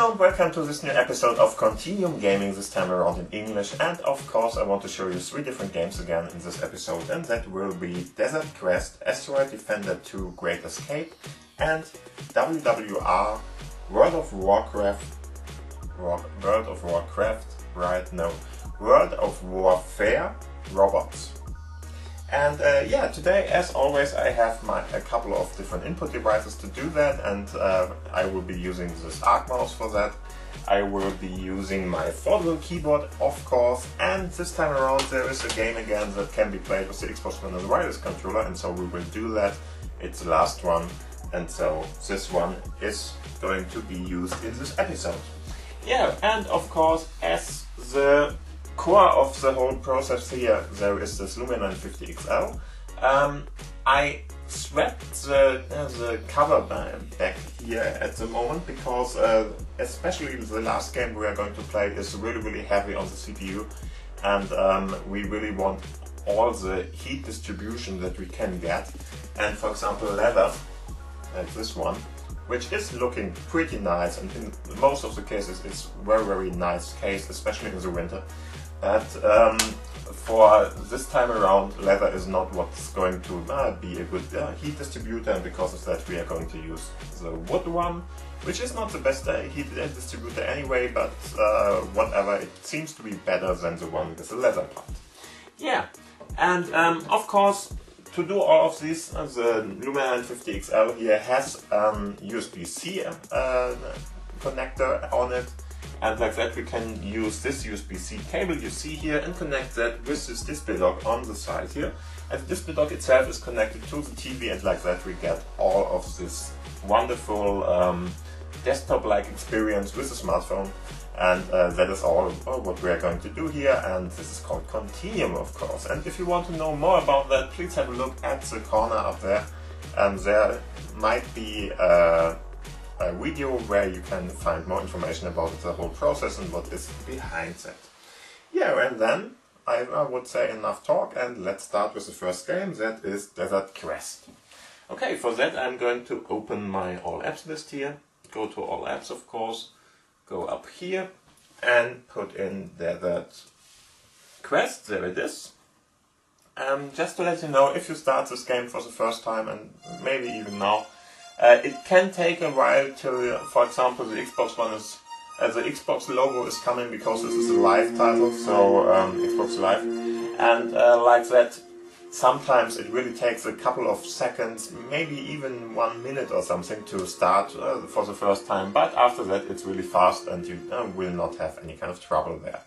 Hello and welcome to this new episode of Continuum Gaming, this time around in English, and of course I want to show you 3 different games again in this episode, and that will be Desert Quest, Asteroid Defender 2 Great Escape, and WWR World of Warfare Robots. And yeah, today, as always, I have a couple of different input devices to do that, and I will be using this Arc mouse for that. I will be using my Foldable keyboard, of course, and this time around there is a game again that can be played with the Xbox One and wireless controller, and so we will do that. It's the last one, and so this one is going to be used in this episode. Yeah, and of course, as the core of the whole process here, there is this Lumia 950 XL. I swept the cover back here at the moment because especially the last game we are going to play is really heavy on the CPU, and we really want all the heat distribution that we can get. And for example, leather, like this one, which is looking pretty nice, and in most of the cases it's very nice case, especially in the winter. But for this time around, leather is not what's going to be a good heat distributor, and because of that we are going to use the wood one, which is not the best heat distributor anyway, but whatever, it seems to be better than the one with the leather part. Yeah, and of course, to do all of this, the Lumia 950 XL here has USB-C connector on it. And like that we can use this USB-C cable you see here and connect that with this display dock on the side here. And the display dock itself is connected to the TV, and like that we get all of this wonderful desktop-like experience with the smartphone. And that is all what we are going to do here, and this is called Continuum, of course. And if you want to know more about that, please have a look at the corner up there. There might be a video where you can find more information about the whole process and what is behind that. Yeah, and then I would say enough talk, and let's start with the first game, that is Desert Quest. Okay, for that I'm going to open my All Apps list here, go to All Apps of course, go up here and put in Desert Quest, there it is. Just to let you know, if you start this game for the first time, and maybe even now, it can take a while till, for example, the Xbox One is, the Xbox logo is coming because this is a live title, so Xbox Live, and like that, sometimes it really takes a couple of seconds, maybe even 1 minute or something to start for the first time, but after that it's really fast and you will not have any kind of trouble there.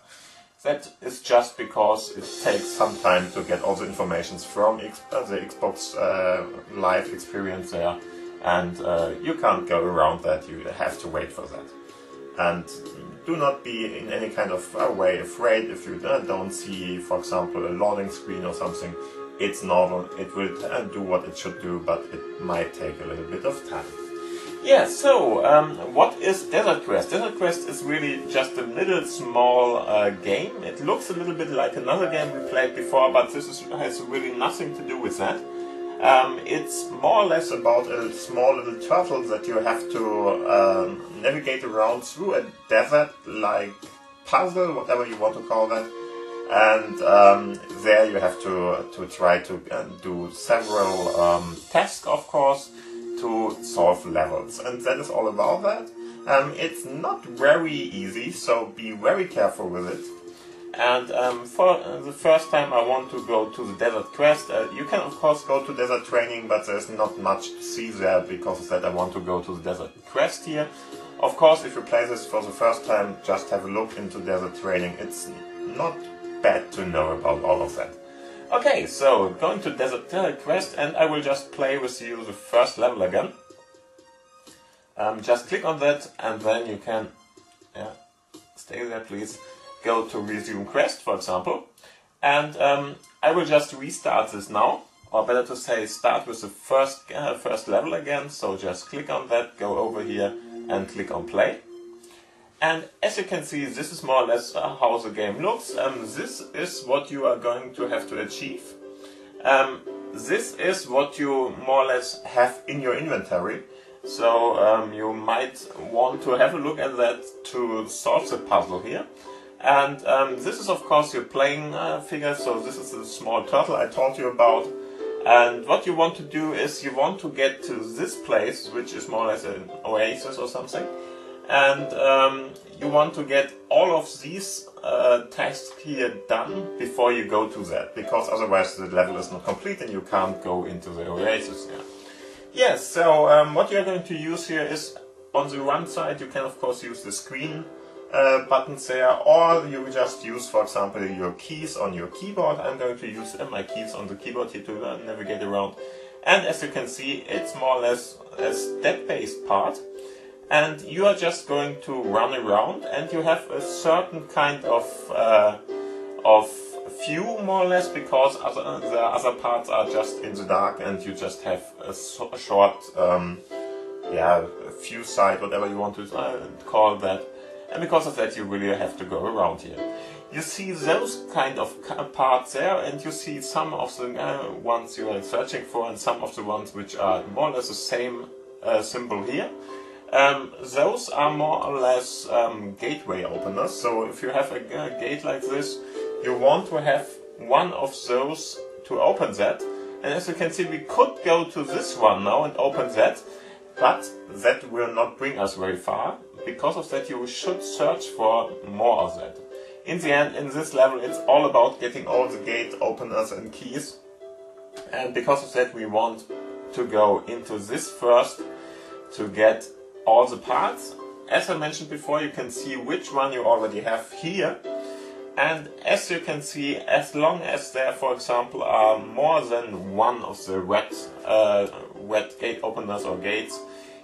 That is just because it takes some time to get all the information from the Xbox Live experience there. And you can't go around that, you have to wait for that. And do not be in any kind of way afraid if you don't see, for example, a loading screen or something. It's normal, it will do what it should do, but it might take a little bit of time. Yeah, so what is Desert Quest? Desert Quest is really just a little small game. It looks a little bit like another game we played before, but this has really nothing to do with that. It's more or less about a small little turtle that you have to navigate around through a desert-like puzzle, whatever you want to call that. And there you have to try to do several tasks, of course, to solve levels. And that is all about that. It's not very easy, so be very careful with it. And for the first time I want to go to the Desert Quest. You can of course go to Desert Training, but there's not much to see there. Because of that I want to go to the Desert Quest here. Of course, if you play this for the first time, just have a look into Desert Training. It's not bad to know about all of that. Okay, so going to Desert Quest, and I will just play with you the first level again. Just click on that, and then you can, stay there please. Go to resume quest, for example, and I will just restart this now, or better to say start with the first level again. So just click on that, go over here and click on play, and as you can see, this is more or less how the game looks. This is what you are going to have to achieve. This is what you more or less have in your inventory. So you might want to have a look at that to solve the puzzle here. And this is of course your playing figure, so this is the small turtle I told you about. And what you want to do is you want to get to this place, which is more or less an oasis or something. And you want to get all of these tasks here done before you go to that, because otherwise the level is not complete and you can't go into the oasis here. Yes, so what you're going to use here is, on the one side you can of course use the screen buttons there, or you just use, for example, your keys on your keyboard. I'm going to use my keys on the keyboard here to navigate around. And as you can see, it's more or less a step-based part. And you are just going to run around, and you have a certain kind of view, more or less, because the other parts are just in the dark, and you just have a short, view side, whatever you want to call that. And because of that, you really have to go around here. You see those kind of parts there, and you see some of the ones you are searching for, and some of the ones which are more or less the same symbol here. Those are more or less gateway openers. So if you have a gate like this, you want to have one of those to open that. And as you can see, we could go to this one now and open that, but that will not bring us very far. Because of that, you should search for more of that. In the end, in this level, it's all about getting all the gate openers and keys. And because of that, we want to go into this first to get all the parts. As I mentioned before, you can see which one you already have here. And as you can see, as long as there, for example, are more than one of the red gate openers or gates,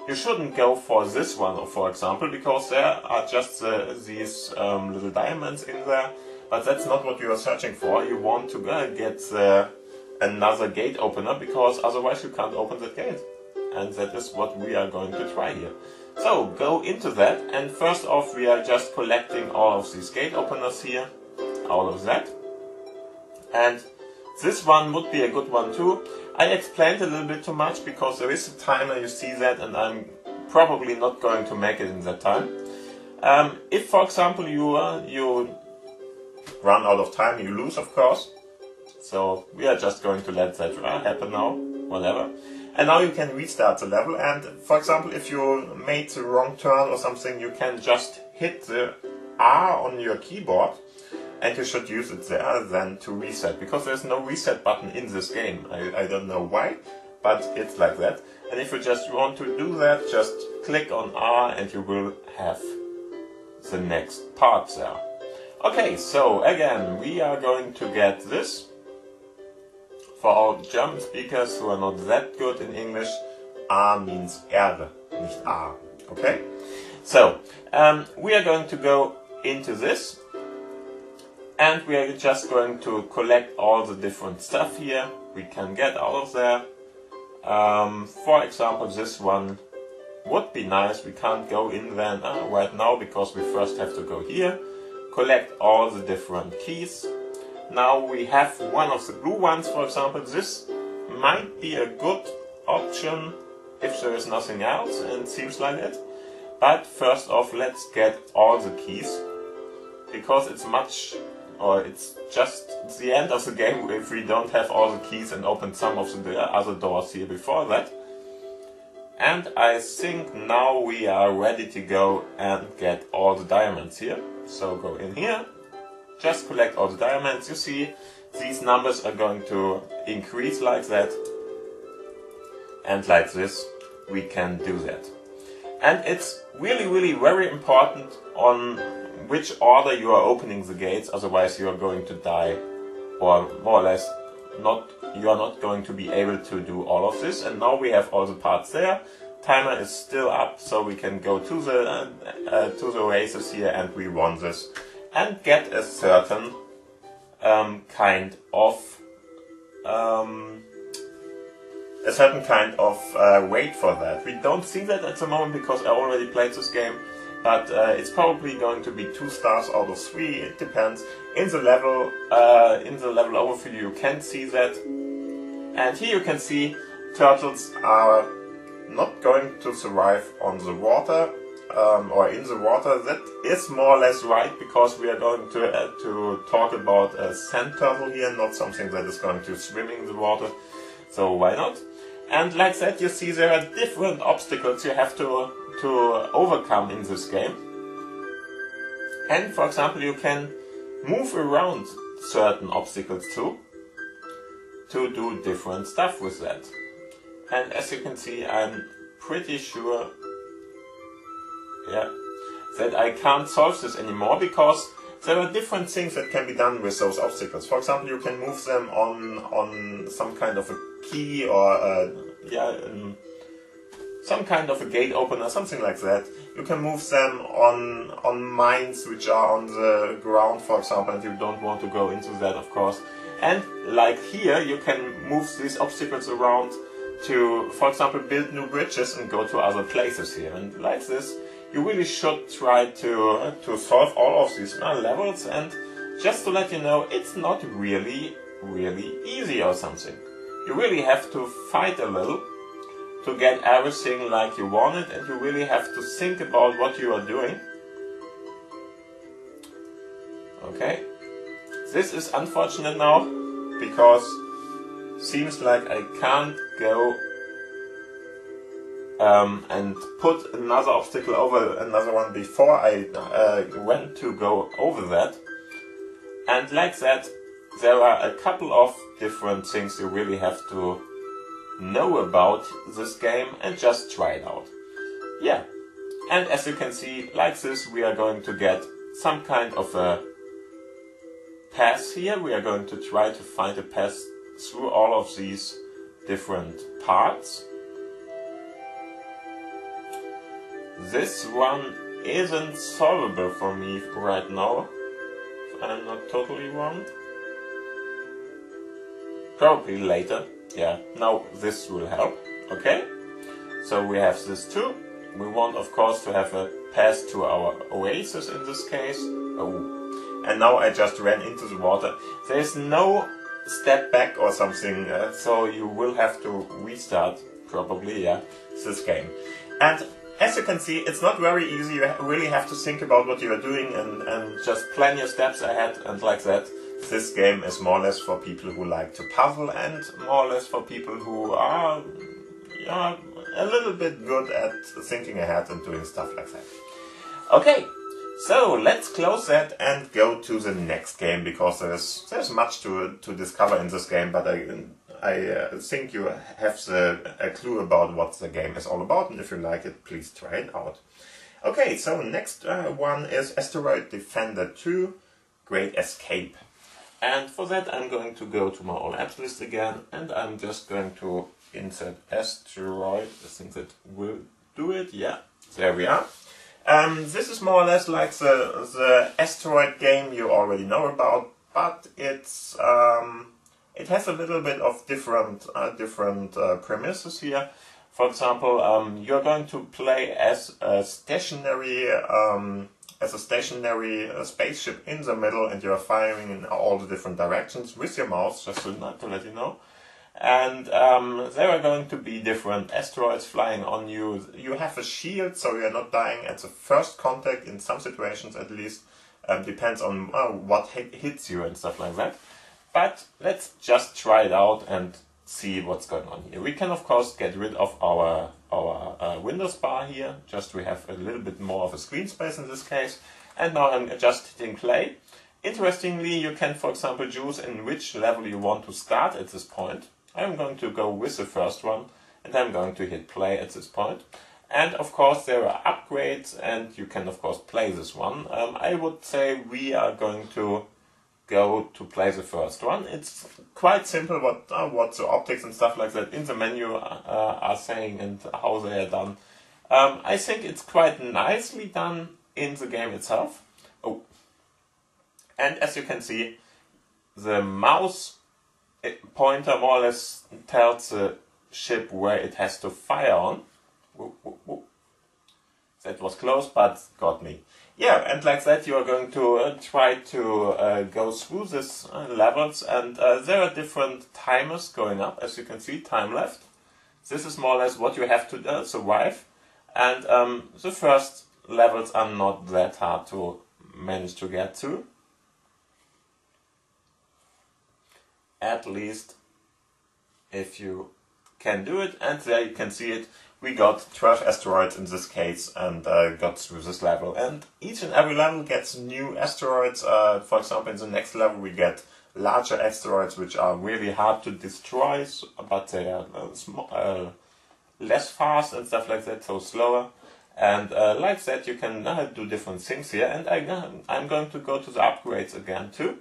you shouldn't go for this one, for example, because there are just these little diamonds in there. But that's not what you are searching for. You want to get another gate opener, because otherwise you can't open that gate. And that is what we are going to try here. So go into that, and first off we are just collecting all of these gate openers here, all of that. And this one would be a good one too. I explained a little bit too much because there is a timer, you see that, and I'm probably not going to make it in that time. If, for example, you run out of time, you lose, of course. So we are just going to let that happen now, whatever. And now you can restart the level, and for example, if you made the wrong turn or something, you can just hit the R on your keyboard, and you should use it there then to reset, because there's no reset button in this game. I don't know why, but it's like that. And if you just want to do that, just click on R and you will have the next part there. Okay, so again, we are going to get this. For our German speakers who are not that good in English, R means R, nicht A. Okay? So, we are going to go into this. And we are just going to collect all the different stuff here we can get out of there. For example, this one would be nice. We can't go in there right now because we first have to go here, collect all the different keys. Now we have one of the blue ones, for example. This might be a good option if there is nothing else, and it seems like it. But first off, let's get all the keys, because it's just the end of the game if we don't have all the keys and open some of the other doors here before that. And I think now we are ready to go and get all the diamonds here. So go in here, just collect all the diamonds. You see, these numbers are going to increase like that. And like this, we can do that. And it's really very important on which order you are opening the gates, otherwise you are going to die, or more or less you are not going to be able to do all of this. And now we have all the parts there. Timer is still up, so we can go to the oasis here, and we won this and get a certain kind of weight for that. We don't see that at the moment because I already played this game. But it's probably going to be 2 stars out of 3. It depends. In the level overview, you can see that. And here you can see turtles are not going to survive on the water or in the water. That is more or less right, because we are going to talk about a sand turtle here, not something that is going to swim in the water. So why not? And like that, you see there are different obstacles you have to overcome in this game. And for example, you can move around certain obstacles too, to do different stuff with that. And as you can see, I'm pretty sure, yeah, that I can't solve this anymore, because there are different things that can be done with those obstacles. For example, you can move them on some kind of a key, or some kind of a gate opener, something like that. You can move them on mines which are on the ground, for example, and you don't want to go into that, of course. And like here, you can move these obstacles around to, for example, build new bridges and go to other places here. And like this, you really should try to solve all of these levels. And just to let you know, it's not really easy or something. You really have to fight a little to get everything like you want it, and you really have to think about what you are doing. Okay, this is unfortunate now, because seems like I can't go and put another obstacle over another one before I went to go over that. And like that, there are a couple of different things you really have to know about this game and just try it out. Yeah, and as you can see, like this, we are going to get some kind of a path here. We are going to try to find a path through all of these different parts. This one isn't solvable for me right now, if I'm not totally wrong. Probably later. Yeah, now this will help. Okay, so we have this too. We want, of course, to have a path to our oasis in this case. Oh, and now I just ran into the water. There is no step back or something, so you will have to restart probably, yeah, this game. And as you can see, it's not very easy. You really have to think about what you are doing and just plan your steps ahead and like that. This game is more or less for people who like to puzzle, and more or less for people who are a little bit good at thinking ahead and doing stuff like that. Okay, so let's close that and go to the next game, because there's much to discover in this game, but I think you have a clue about what the game is all about, and if you like it, please try it out. Okay, so next one is Asteroid Defender 2 Great Escape. And for that, I'm going to go to my all apps list again, and I'm just going to insert Asteroid. I think that will do it. Yeah, there we are. This is more or less like the Asteroid game you already know about, but it's it has a little bit of different premises here. For example, you're going to play as a stationary spaceship in the middle, and you're firing in all the different directions with your mouse, just to let you know. And there are going to be different asteroids flying on you. You have a shield, so you're not dying at the first contact, in some situations at least. Depends on what hits you and stuff like that. But let's just try it out and see what's going on here. We can of course get rid of our Windows bar here, just we have a little bit more of a screen space in this case. And now I'm just hitting play. Interestingly, you can for example choose in which level you want to start at this point. I'm going to go with the first one, and I'm going to hit play at this point. And of course there are upgrades, and you can of course play this one. I would say we are going to go to play the first one. It's quite simple what the optics and stuff like that in the menu are saying and how they are done. I think it's quite nicely done in the game itself. Oh, and as you can see, the mouse pointer more or less tells the ship where it has to fire on. That was close, but got me. Yeah, and like that you are going to try to go through these levels, and there are different timers going up, as you can see, time left, this is more or less what you have to survive, and the first levels are not that hard to manage to get to. At least if you can do it, and there you can see it. We got 12 asteroids in this case and got through this level. And each and every level gets new asteroids. For example, in the next level we get larger asteroids which are really hard to destroy, but they are less fast and stuff like that, so slower. And like that you can do different things here. And I'm going to go to the upgrades again too.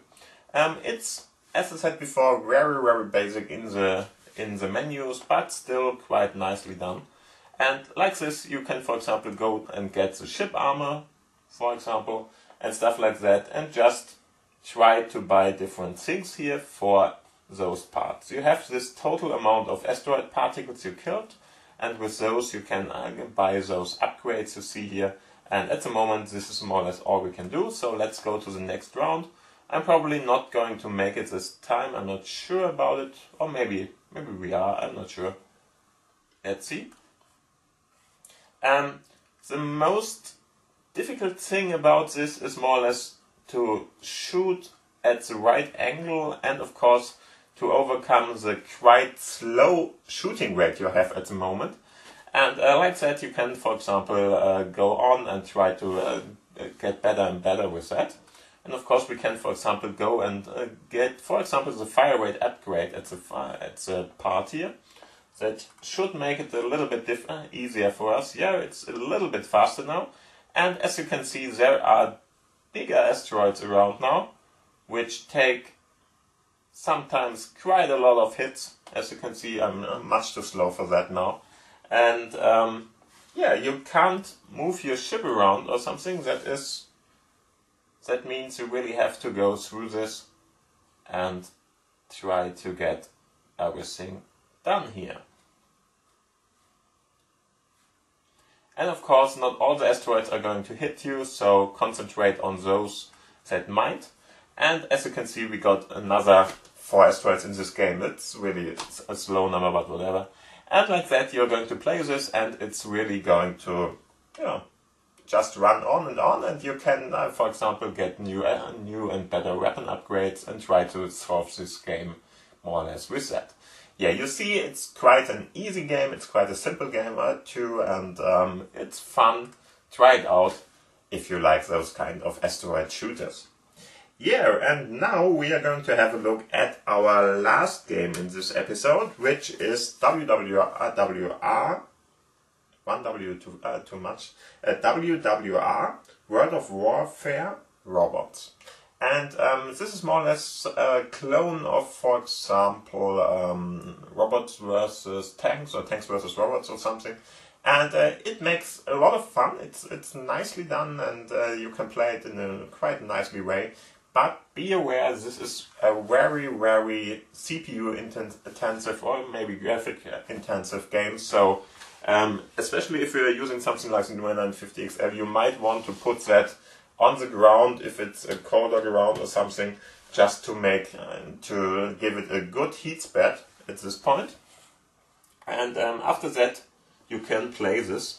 It's, as I said before, very basic in the menus, but still quite nicely done. And like this, you can, for example, go and get the ship armor, for example, and stuff like that, and just try to buy different things here for those parts. You have this total amount of asteroid particles you killed, and with those you can buy those upgrades you see here. And at the moment, this is more or less all we can do, so let's go to the next round. I'm probably not going to make it this time, I'm not sure about it, or maybe we are, I'm not sure. Let's see. The most difficult thing about this is more or less to shoot at the right angle, and of course to overcome the quite slow shooting rate you have at the moment. And like that you can, for example, go on and try to get better and better with that. And of course we can, for example, go and get, for example, the fire rate upgrade at the part here. That should make it a little bit easier for us. Yeah, it's a little bit faster now. And as you can see, there are bigger asteroids around now, which take sometimes quite a lot of hits. As you can see, I'm much too slow for that now. And yeah, you can't move your ship around or something. That means you really have to go through this and try to get everything done here. And of course, not all the asteroids are going to hit you, so concentrate on those that might. And as you can see, we got another 4 asteroids in this game. It's really a slow number, but whatever. And like that, you're going to play this, and it's really going to, you know, just run on, and you can, for example, get new and better weapon upgrades and try to solve this game more or less with that. Yeah, you see, it's quite an easy game, it's quite a simple game too, and it's fun. Try it out if you like those kind of asteroid shooters. Yeah, and now we are going to have a look at our last game in this episode, which is WWR, one W too much, WWR, World of Warfare Robots. And this is more or less a clone of, for example, robots versus tanks, or tanks versus robots or something. And it makes a lot of fun. It's nicely done, and you can play it in a quite nicely way. But be aware, this is a very CPU intensive or maybe graphic intensive game. So especially if you're using something like the 950 XL, you might want to put that on the ground if it's a colder ground or something, just to make to give it a good heat spread at this point. And after that you can play this.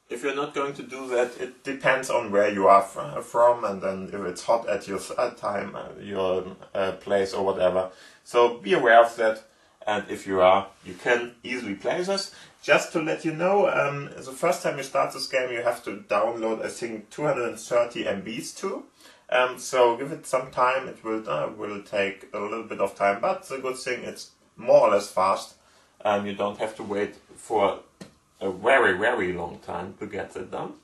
If you're not going to do that, it depends on where you are from, and then if it's hot at your time, your place or whatever. So be aware of that, and if you are, you can easily play this. Just to let you know, the first time you start this game, you have to download, I think, 230 MBs too. So give it some time. It will take a little bit of time, but the good thing, it's more or less fast. You don't have to wait for a very long time to get it done.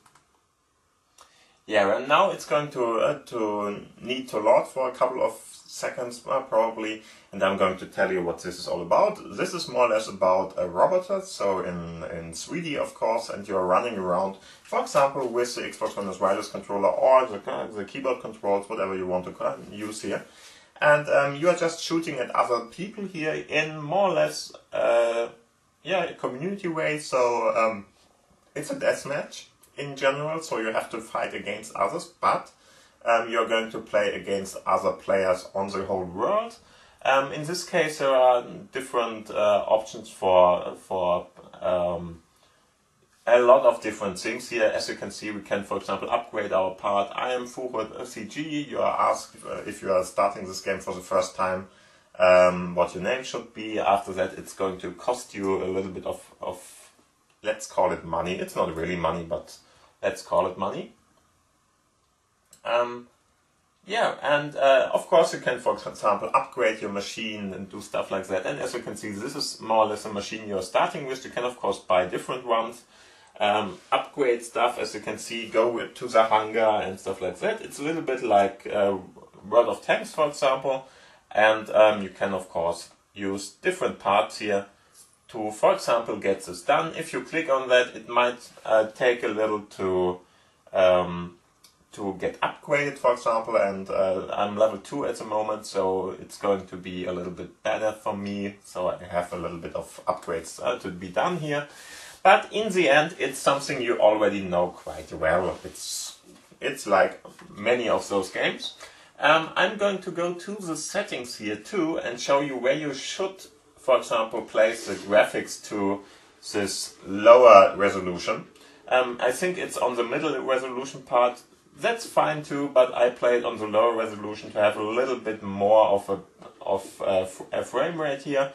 Yeah, and now it's going to need to load for a couple of seconds probably, and I'm going to tell you what this is all about. This is more or less about a robot, so in 3D of course, and you're running around, for example, with the Xbox One wireless controller or the keyboard controls, whatever you want to use here. And you are just shooting at other people here in more or less a community way. So it's a deathmatch in general, so you have to fight against others, but you're going to play against other players on the whole world. In this case, there are different options for a lot of different things here. As you can see, we can, for example, upgrade our part. I am Fuchur CG. You are asked if you are starting this game for the first time what your name should be. After that, it's going to cost you a little bit of let's call it money. It's not really money, but let's call it money. Yeah, and of course you can, for example, upgrade your machine and do stuff like that. And as you can see, this is more or less a machine you're starting with. You can, of course, buy different ones, upgrade stuff. As you can see, go to the hangar and stuff like that. It's a little bit like World of Tanks, for example. And you can, of course, use different parts here to, for example, get this done. If you click on that, it might take a little to get upgraded, for example, and I'm level 2 at the moment, so it's going to be a little bit better for me, so I have a little bit of upgrades to be done here. But in the end, it's something you already know quite well. It's like many of those games. I'm going to go to the settings here too and show you where you should, for example, place the graphics to this lower resolution. I think it's on the middle resolution part. That's fine too, but I play it on the lower resolution to have a little bit more of a frame rate here.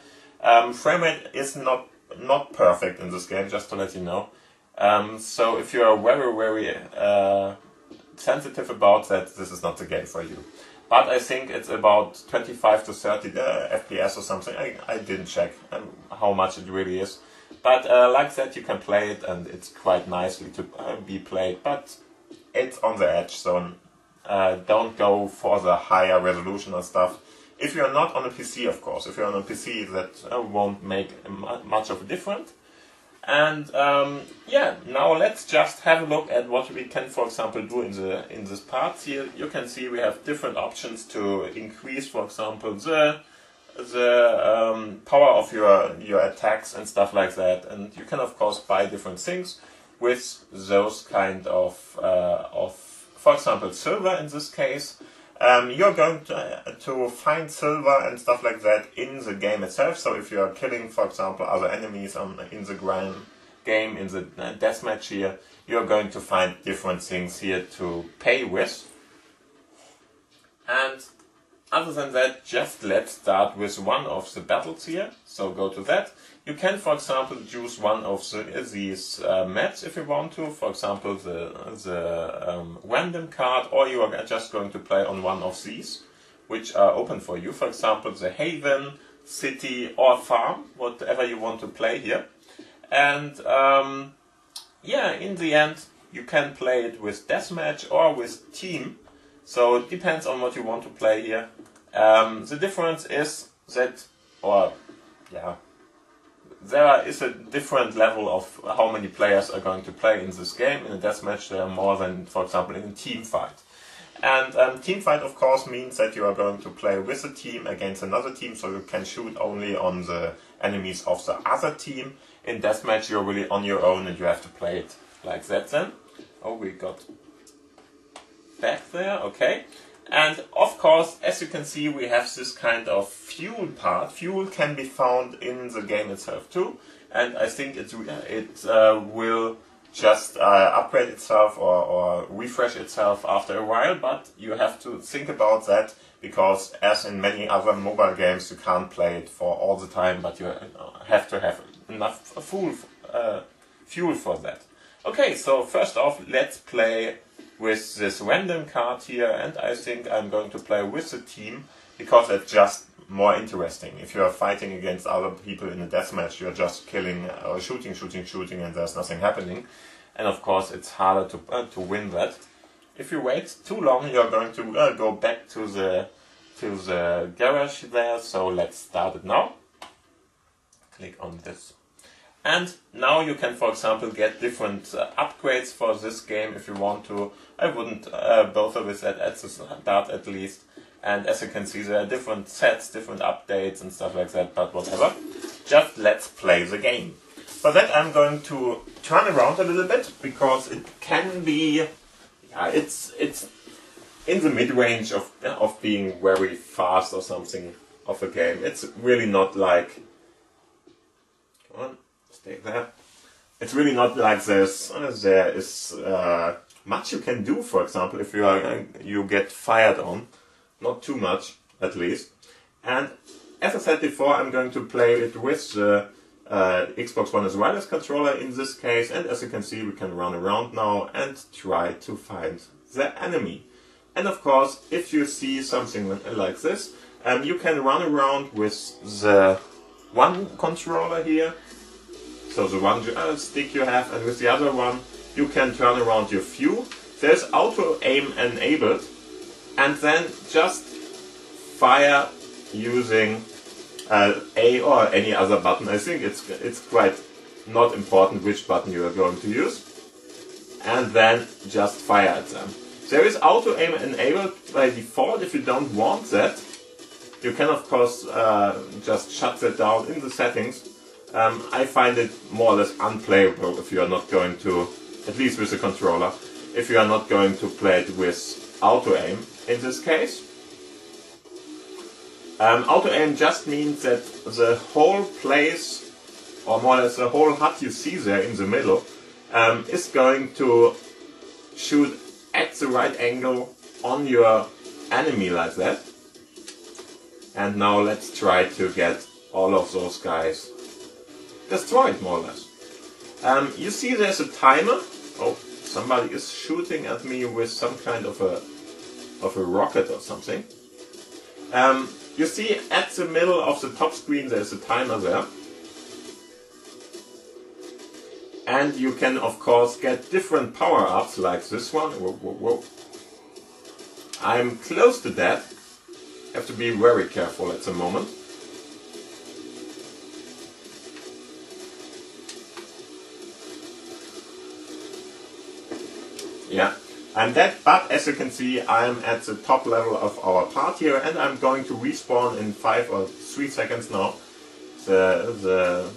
Frame rate is not perfect in this game, just to let you know. So if you are very sensitive about that, this is not the game for you. But I think it's about 25 to 30 FPS or something. I didn't check how much it really is. But like that, you can play it, and it's quite nicely to be played. But it's on the edge, so don't go for the higher resolution and stuff. If you're not on a PC, of course. If you're on a PC, that won't make much of a difference. And yeah, now let's just have a look at what we can, for example, do in this part here. You can see we have different options to increase, for example, the power of your attacks and stuff like that. And you can, of course, buy different things with those kind of for example, silver in this case. You're going to find silver and stuff like that in the game itself. So if you're killing, for example, other enemies in the game, in the deathmatch here, you're going to find different things here to pay with. And other than that, just let's start with one of the battles here. So go to that. You can, for example, choose one of these maps if you want to. For example, the random card, or you are just going to play on one of these, which are open for you. For example, the Haven, City, or Farm, whatever you want to play here. And yeah, in the end, you can play it with Deathmatch or with Team. So it depends on what you want to play here. The difference is that, there is a different level of how many players are going to play in this game. In a deathmatch, there are more than, for example, in a team fight. And team fight, of course, means that you are going to play with a team against another team, so you can shoot only on the enemies of the other team. In deathmatch, you're really on your own and you have to play it like that then. Oh, we got back there, okay. And of course, as you can see, we have this kind of fuel part. Fuel can be found in the game itself too, and I think it will just upgrade itself or refresh itself after a while, but you have to think about that, because as in many other mobile games, you can't play it for all the time, but you have to have enough fuel for that. Okay, so first off, let's play with this random card here, and I think I'm going to play with the team, because it's just more interesting. If you are fighting against other people in a deathmatch, you're just killing or shooting, and there's nothing happening. And of course, it's harder to win that. If you wait too long, you're going to go back to the garage there. So let's start it now. Click on this. And now you can, for example, get different upgrades for this game if you want to. I wouldn't bother with that at the start at least. And as you can see, there are different sets, different updates and stuff like that, but whatever. Just let's play the game. For that I'm going to turn around a little bit, because it can be, it's in the mid-range of being very fast or something. of a game. It's really not like, come on, stay there. It's really not like there is much you can do. For example, if you get fired on, not too much at least. And as I said before, I'm going to play it with the Xbox One as wireless controller in this case. And as you can see, we can run around now and try to find the enemy. And of course, if you see something like this, you can run around with the one controller here. So the one stick you have, and with the other one you can turn around your view. There's auto aim enabled, and then just fire using A or any other button. I think it's quite not important which button you are going to use, and then just fire at them. There is auto aim enabled by default. If you don't want that, you can of course just shut that down in the settings. I find it more or less unplayable if you are not going to, at least with the controller, if you are not going to play it with auto aim in this case. Auto aim just means that the whole place, or more or less the whole hut you see there in the middle, is going to shoot at the right angle on your enemy like that. And now let's try to get all of those guys destroyed, more or less. You see there's a timer. Oh, somebody is shooting at me with some kind of a rocket or something. You see at the middle of the top screen there's a timer there. And you can of course get different power-ups like this one. Whoa, whoa, whoa. I'm close to death. Have to be very careful at the moment. Yeah, I'm dead, but as you can see, I'm at the top level of our part here, and I'm going to respawn in 5 or 3 seconds now. The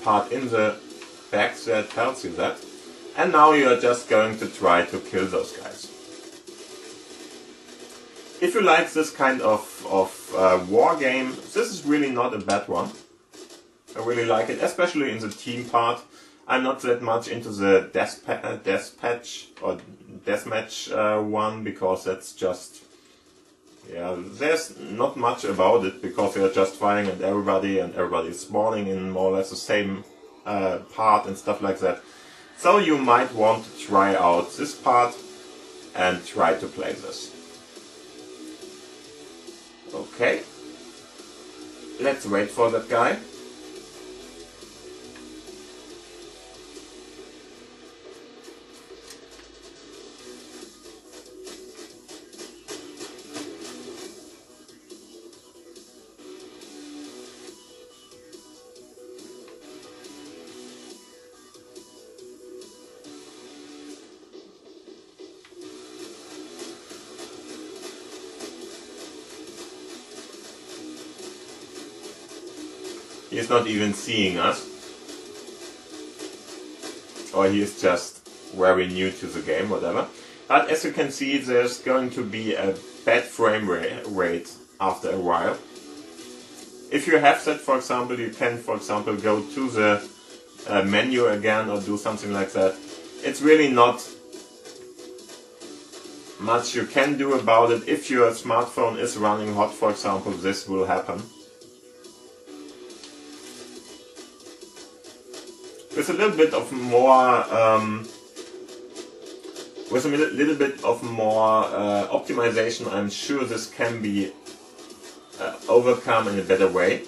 part in the back there tells you that. And now you are just going to try to kill those guys. If you like this kind of war game, this is really not a bad one. I really like it, especially in the team part. I'm not that much into the deathmatch one, because that's just, yeah, there's not much about it, because you're just firing at everybody and everybody is spawning in more or less the same part and stuff like that. So you might want to try out this part and try to play this. Okay, let's wait for that guy. He's not even seeing us, or he is just very new to the game, whatever. But as you can see, there's going to be a bad frame rate after a while. If you have that, for example, you can, for example, go to the menu again or do something like that. It's really not much you can do about it. If your smartphone is running hot, for example, this will happen. With a little bit of more, optimization, I'm sure this can be overcome in a better way.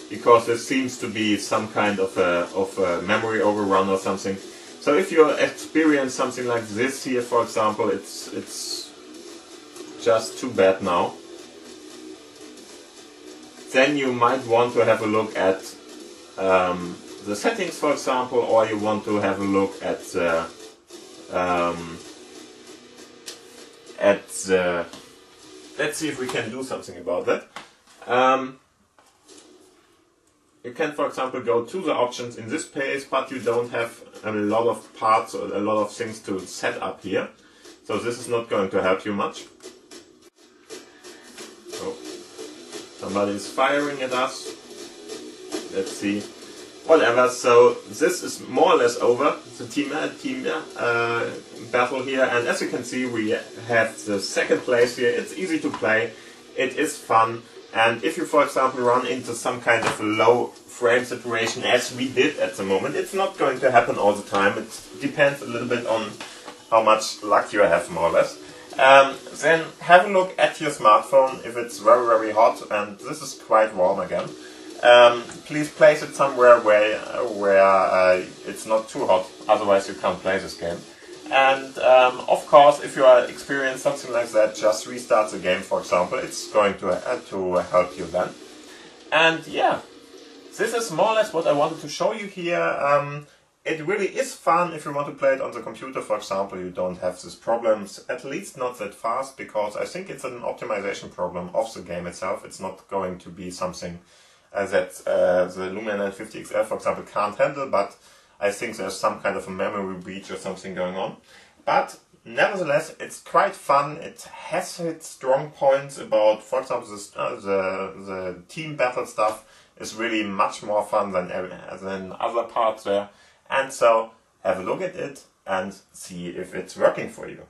Because there seems to be some kind of a memory overrun or something. So if you experience something like this here, for example, it's just too bad now. Then you might want to have a look at the settings, for example, or you want to have a look at the let's see if we can do something about that. You can, for example, go to the options in this page, but you don't have a lot of parts or a lot of things to set up here. so this is not going to help you much. So, somebody is firing at us. Let's see. Whatever, so this is more or less over, the team battle here, and as you can see we have the second place here. It's easy to play, it is fun, and if you for example run into some kind of low frame situation as we did at the moment, it's not going to happen all the time, it depends a little bit on how much luck you have more or less. Then have a look at your smartphone if it's very very hot, and this is quite warm again. Please place it somewhere where it's not too hot, otherwise you can't play this game. And of course, if you are experiencing something like that, just restart the game, for example. It's going to help you then. And yeah, this is more or less what I wanted to show you here. It really is fun if you want to play it on the computer, for example. You don't have these problems, at least not that fast, because I think it's an optimization problem of the game itself. It's not going to be something that the Lumia 950 XL, for example, can't handle, but I think there's some kind of a memory breach or something going on. But nevertheless, it's quite fun. It has its strong points about, for example, the team battle stuff is really much more fun than other parts there. And so have a look at it and see if it's working for you.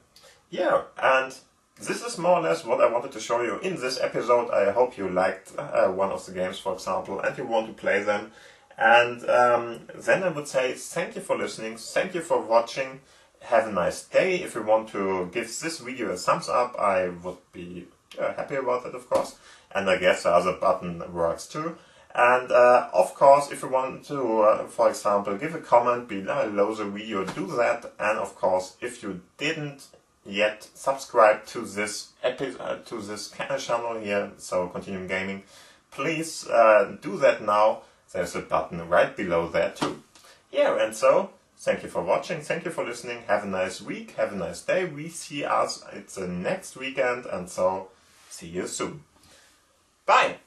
Yeah, and this is more or less what I wanted to show you in this episode. I hope you liked one of the games, for example, and you want to play them. And then I would say thank you for listening, thank you for watching, have a nice day. If you want to give this video a thumbs up, I would be happy about it, of course. And I guess the other button works too. And of course, if you want to, for example, give a comment below the video, do that. And of course, if you didn't yet subscribe to this channel here, so Continuum Gaming, please do that now. There's a button right below there too. Yeah, and so thank you for watching, thank you for listening, have a nice week, have a nice day. We see us, it's the next weekend, and so see you soon. Bye!